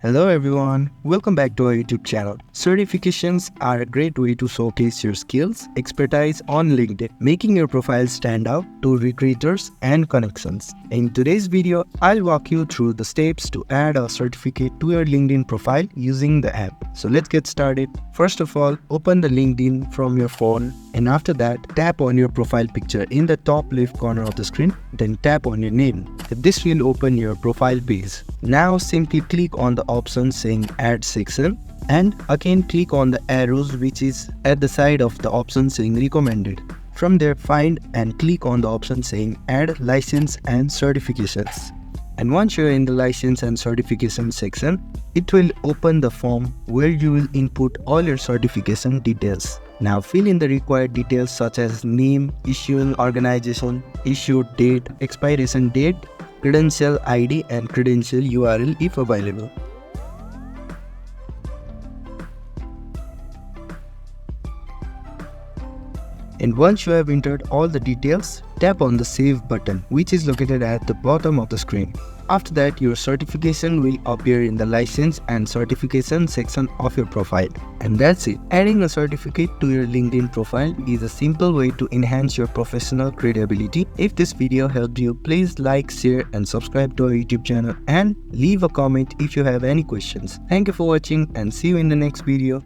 Hello everyone, welcome back to our YouTube channel. Certifications are a great way to showcase your skills, expertise on LinkedIn, making your profile stand out to recruiters and connections. In today's video, I'll walk you through the steps to add a certificate to your LinkedIn profile using the app. So let's get started. First of all, open the LinkedIn from your phone, and after that, tap on your profile picture in the top left corner of the screen, then tap on your name. This will open your profile page. Now simply click on the option saying Add Section, and again click on the arrows which is at the side of the option saying Recommended. From there, find and click on the option saying Add License and Certifications. And once you're in the license and certification section, it will open the form where you will input all your certification details. Now fill in the required details such as name, issuing organization, issue date, expiration date, credential ID and credential URL if available. And once you have entered all the details, tap on the Save button which is located at the bottom of the screen. After that, your certification will appear in the license and certification section of your profile. And that's it. Adding a certificate to your LinkedIn profile is a simple way to enhance your professional credibility. If this video helped you, please like, share and subscribe to our YouTube channel and leave a comment if you have any questions. Thank you for watching and see you in the next video.